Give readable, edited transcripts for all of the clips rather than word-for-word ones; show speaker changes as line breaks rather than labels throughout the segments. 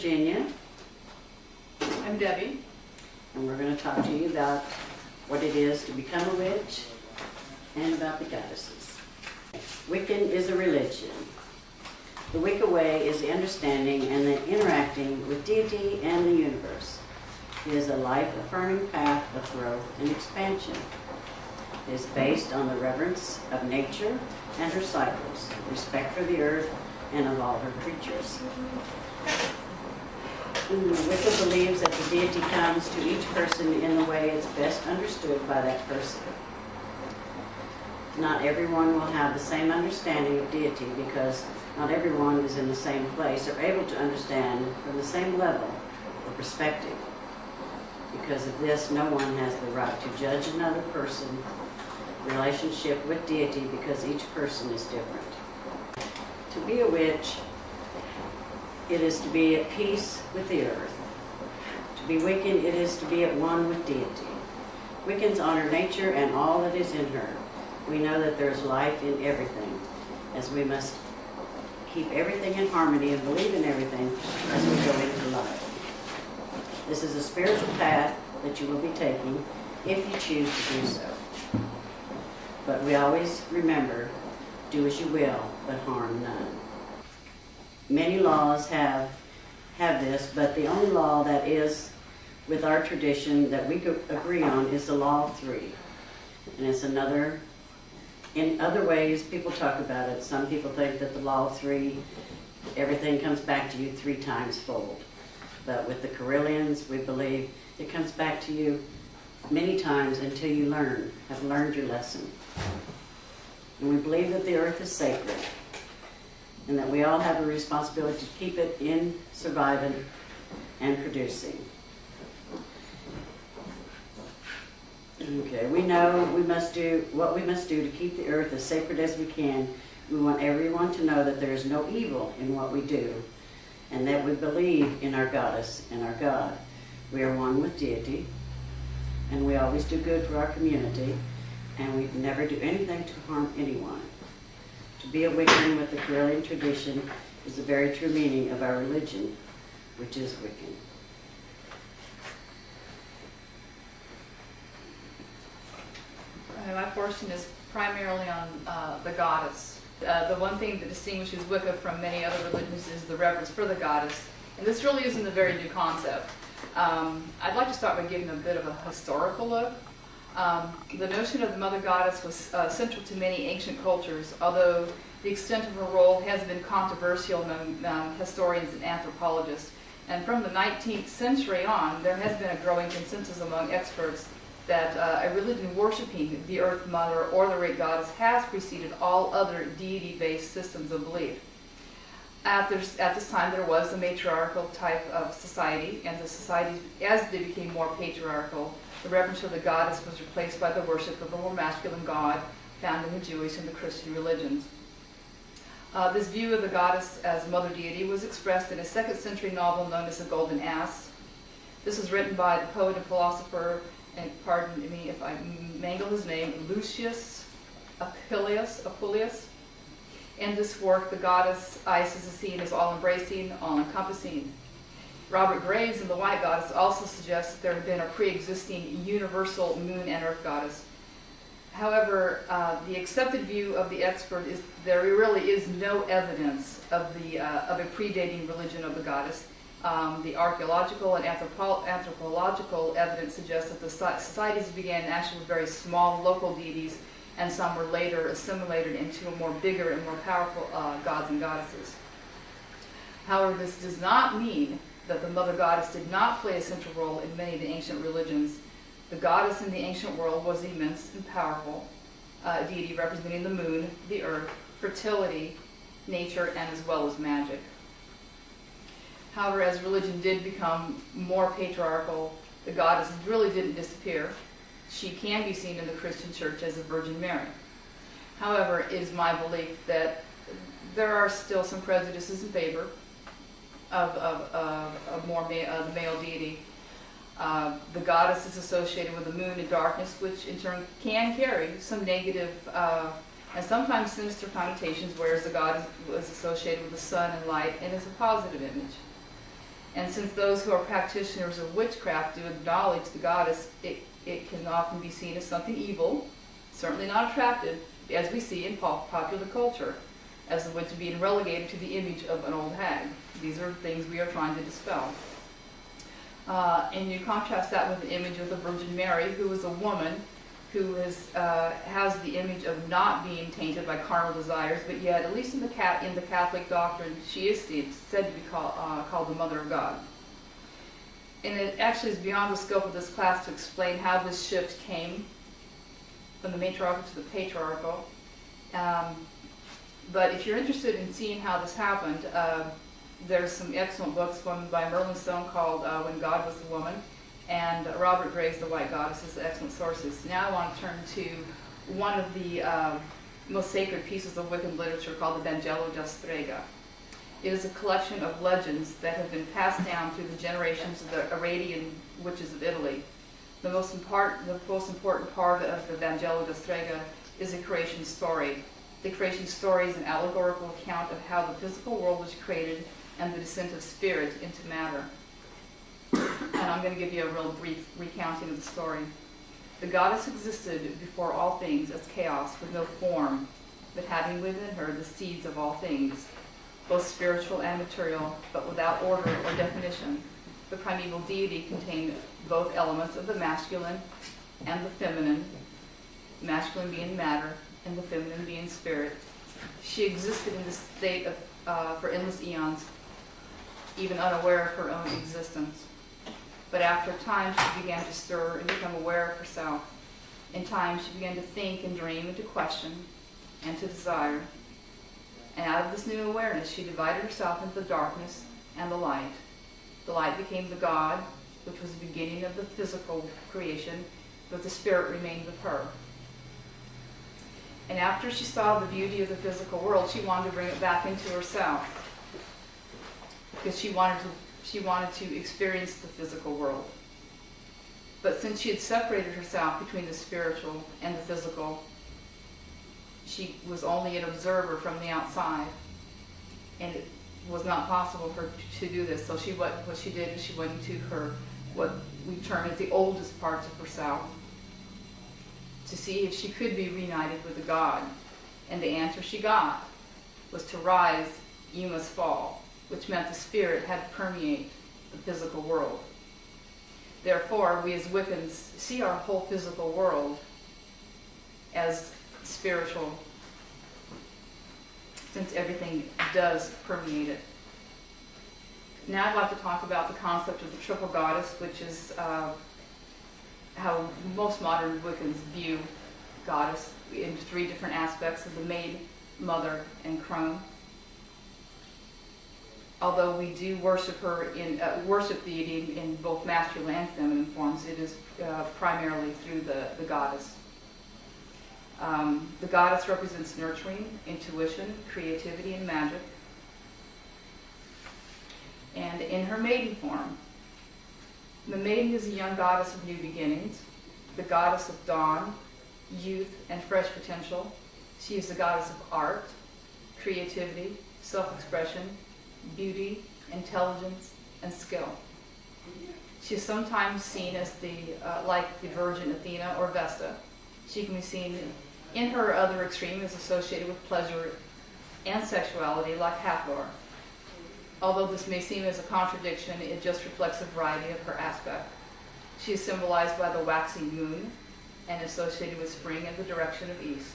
Virginia.
I'm Debbie.
And we're going to talk to you about what it is to become a witch and about the goddesses. Wiccan is a religion. The Wicca way is the understanding and the interacting with deity and the universe. It is a life-affirming path of growth and expansion. It is based on the reverence of nature and her cycles, respect for the earth and of all her creatures. Wicca believes that the deity comes to each person in the way it's best understood by that person. Not everyone will have the same understanding of deity because not everyone is in the same place or able to understand from the same level or perspective. Because of this, no one has the right to judge another person's relationship with deity because each person is different. To be a witch, it is to be at peace with the earth. To be Wiccan, it is to be at one with deity. Wiccans honor nature and all that is in her. We know that there is life in everything, as we must keep everything in harmony and believe in everything as we go into life. This is a spiritual path that you will be taking if you choose to do so. But we always remember, do as you will, but harm none. Many laws have this, but the only law that is with our tradition that we agree on is the law of three. And it's another, in other ways people talk about it. Some people think that the law of three, everything comes back to you 3 times fold. But with the Correllians, we believe it comes back to you many times until you have learned your lesson. And we believe that the earth is sacred and that we all have a responsibility to keep it in surviving and producing. Okay, we know we must do what we must do to keep the earth as sacred as we can. We want everyone to know that there is no evil in what we do, and that we believe in our goddess and our God. We are one with deity, and we always do good for our community, and we never do anything to harm anyone. To be a Wiccan with the Correllian tradition is the very true meaning of our religion, which is Wiccan.
My portion is primarily on the goddess. The one thing that distinguishes Wicca from many other religions is the reverence for the goddess. And this really isn't a very new concept. I'd like to start by giving a bit of a historical look. The notion of the mother goddess was central to many ancient cultures, although the extent of her role has been controversial among historians and anthropologists. And from the 19th century on, there has been a growing consensus among experts that a religion worshiping the Earth Mother or the Great Goddess has preceded all other deity-based systems of belief. At this time, there was a matriarchal type of society, and the societies, as they became more patriarchal, the reverence for the goddess was replaced by the worship of a more masculine god found in the Jewish and the Christian religions. This view of the goddess as mother deity was expressed in a 2nd century novel known as The Golden Ass. This was written by the poet and philosopher, and pardon me if I mangle his name, Lucius Apuleius. In this work, the goddess Isis is seen as all-embracing, all-encompassing. Robert Graves in The White Goddess also suggests that there had been a pre-existing universal moon and earth goddess. However, the accepted view of the expert is there really is no evidence of a predating religion of the goddess. The archaeological and anthropological evidence suggests that the societies began actually with very small local deities, and some were later assimilated into a more bigger and more powerful gods and goddesses. However, this does not mean that the mother goddess did not play a central role in many of the ancient religions. The goddess in the ancient world was immense and powerful deity representing the moon, the earth, fertility, nature, and as well as magic. However, as religion did become more patriarchal, the goddess really didn't disappear. She can be seen in the Christian church as the Virgin Mary. However, it is my belief that there are still some prejudices in favor of the male deity. The goddess is associated with the moon and darkness, which in turn can carry some negative and sometimes sinister connotations, whereas the god was associated with the sun and light and is a positive image. And since those who are practitioners of witchcraft do acknowledge the goddess, it can often be seen as something evil, certainly not attractive, as we see in popular culture, as the witch being relegated to the image of an old hag. These are things we are trying to dispel. And you contrast that with the image of the Virgin Mary, who is a woman who has the image of not being tainted by carnal desires, but yet, at least in the Catholic doctrine, she is said to be called the Mother of God. And it actually is beyond the scope of this class to explain how this shift came from the matriarchal to the patriarchal. But if you're interested in seeing how this happened, there's some excellent books, one by Merlin Stone called When God Was the Woman, and Robert Graves' The White Goddess is excellent sources. Now I want to turn to one of the most sacred pieces of Wiccan literature called the Vangelo da Strega. It is a collection of legends that have been passed down through the generations of the Arabian witches of Italy. The most important part of the Vangelo da Strega is the creation story. The creation story is an allegorical account of how the physical world was created and the descent of spirit into matter. And I'm going to give you a real brief recounting of the story. The goddess existed before all things as chaos with no form, but having within her the seeds of all things, both spiritual and material, but without order or definition. The primeval deity contained both elements of the masculine and the feminine, masculine being matter and the feminine being spirit. She existed in this state for endless eons, even unaware of her own existence. But after a time, she began to stir and become aware of herself. In time, she began to think and dream and to question and to desire. And out of this new awareness, she divided herself into the darkness and the light. The light became the God, which was the beginning of the physical creation, but the spirit remained with her. And after she saw the beauty of the physical world, she wanted to bring it back into herself, because she wanted to experience the physical world. But since she had separated herself between the spiritual and the physical, she was only an observer from the outside, and it was not possible for her to do this. So what she did is she went into what we term as the oldest parts of herself, to see if she could be reunited with the God. And the answer she got was, to rise, you must fall, which meant the spirit had to permeate the physical world. Therefore, we as Wiccans see our whole physical world as spiritual, since everything does permeate it. Now I'd like to talk about the concept of the triple goddess, which is how most modern Wiccans view goddess in three different aspects of the maid, mother, and crone. Although we do worship her worship deity in both masculine and feminine forms, it is primarily through the goddess. The goddess represents nurturing, intuition, creativity, and magic. And in her maiden form, the maiden is a young goddess of new beginnings, the goddess of dawn, youth, and fresh potential. She is the goddess of art, creativity, self-expression, beauty, intelligence, and skill. She is sometimes seen as like the Virgin Athena or Vesta. She can be seen in her other extreme as associated with pleasure and sexuality, like Hathor. Although this may seem as a contradiction, it just reflects a variety of her aspect. She is symbolized by the waxing moon and associated with spring and the direction of east.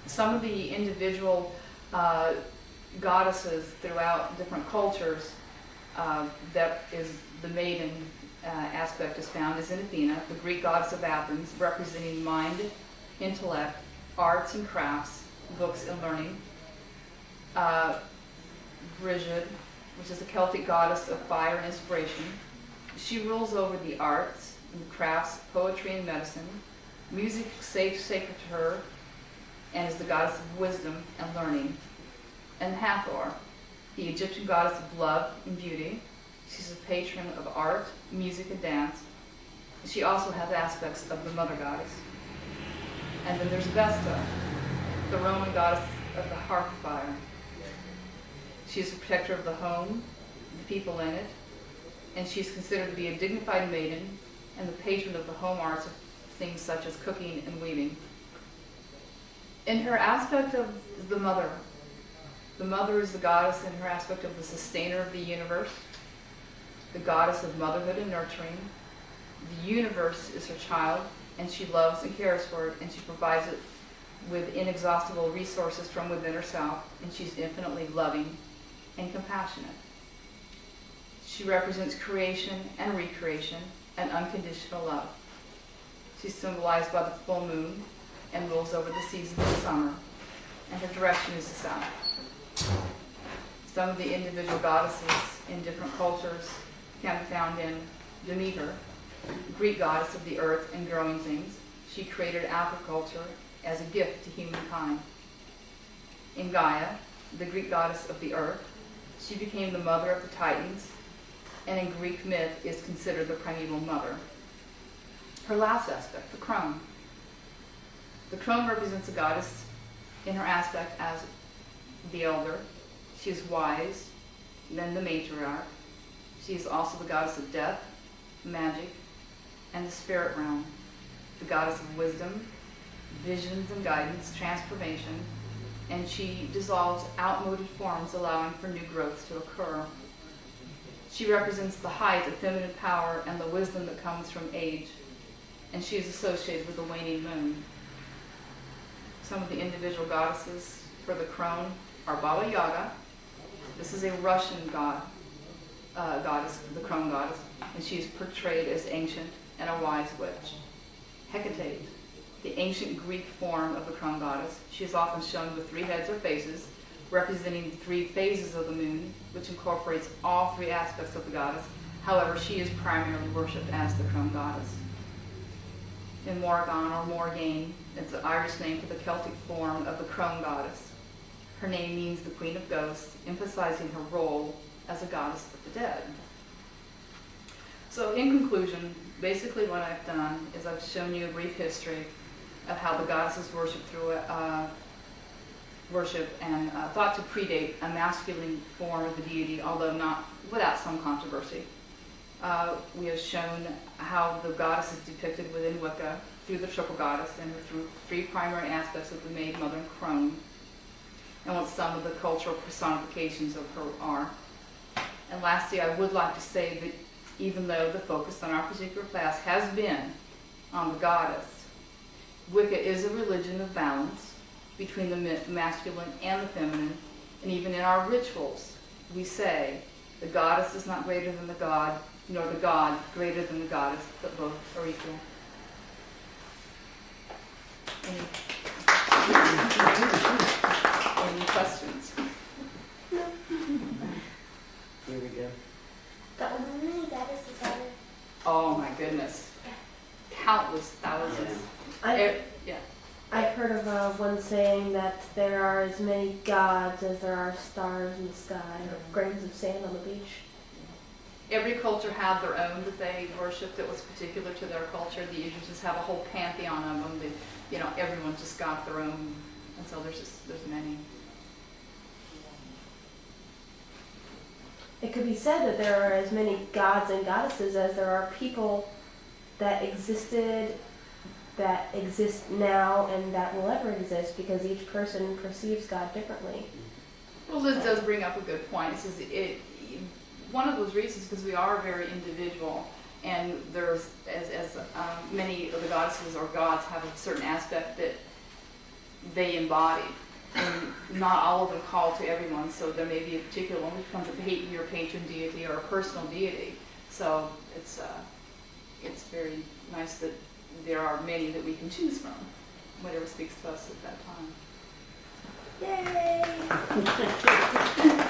Some of the individual goddesses throughout different cultures, that is the maiden aspect is found is in Athena, the Greek goddess of Athens, representing mind, intellect, arts and crafts, books and learning. Brigid, which is the Celtic goddess of fire and inspiration. She rules over the arts and crafts, poetry and medicine. Music is sacred to her and is the goddess of wisdom and learning. And Hathor, the Egyptian goddess of love and beauty. She's a patron of art, music, and dance. She also has aspects of the mother goddess. And then there's Vesta, the Roman goddess of the hearth fire. She is the protector of the home, the people in it, and she's considered to be a dignified maiden and the patron of the home arts of things such as cooking and weaving. In her aspect of the mother is the goddess in her aspect of the sustainer of the universe, the goddess of motherhood and nurturing. The universe is her child, and she loves and cares for it, and she provides it with inexhaustible resources from within herself, and she's infinitely loving and compassionate. She represents creation and recreation and unconditional love. She's symbolized by the full moon and rules over the seasons of summer, and her direction is the south. Some of the individual goddesses in different cultures can be found in Demeter, Greek goddess of the earth and growing things. She created agriculture as a gift to humankind. In Gaia, the Greek goddess of the earth, she became the mother of the Titans, and in Greek myth is considered the primeval mother. Her last aspect, the crone. The crone represents a goddess in her aspect as the elder. She is wise, then the matriarch. She is also the goddess of death, magic, and the spirit realm, the goddess of wisdom, visions and guidance, transformation, and she dissolves outmoded forms, allowing for new growth to occur. She represents the height of feminine power and the wisdom that comes from age, and she is associated with the waning moon. Some of the individual goddesses for the crone are Baba Yaga. This is a Russian goddess, the crone goddess, and she is portrayed as ancient and a wise witch. Hecate, the ancient Greek form of the crone goddess. She is often shown with 3 heads or faces, representing the 3 phases of the moon, which incorporates all 3 aspects of the goddess. However, she is primarily worshipped as the crone goddess. In Morgan or Morgaine, it's an Irish name for the Celtic form of the crone goddess. Her name means the queen of ghosts, emphasizing her role as a goddess of the dead. So in conclusion, basically what I've done is I've shown you a brief history of how the goddesses worshipped through worship and thought to predate a masculine form of the deity, although not without some controversy. We have shown how the goddess is depicted within Wicca through the triple goddess and through 3 primary aspects of the maid, mother, and crone, and what some of the cultural personifications of her are. And lastly, I would like to say that even though the focus on our particular class has been on the goddess, Wicca is a religion of balance between the masculine and the feminine, and even in our rituals, we say the goddess is not greater than the god, nor the god greater than the goddess, but both are equal. Any questions?
Here we go.
How many goddesses are there?
Oh my goodness. Countless thousands.
I've heard of one saying that there are as many gods as there are stars in the sky, or grains of sand on the beach.
Every culture had their own that they worshipped that was particular to their culture. The Egyptians have a whole pantheon of them. Everyone just got their own, and so there's many.
It could be said that there are as many gods and goddesses as there are people that existed, that exist now, and that will ever exist, because each person perceives God differently.
Well, Liz does bring up a good point. It says one of those reasons because we are very individual, and there's as many of the goddesses or gods have a certain aspect that they embody, and not all of them call to everyone. So there may be a particular one which becomes your patron deity or a personal deity. So it's very nice that there are many that we can choose from, whatever speaks to us at that time.
Yay!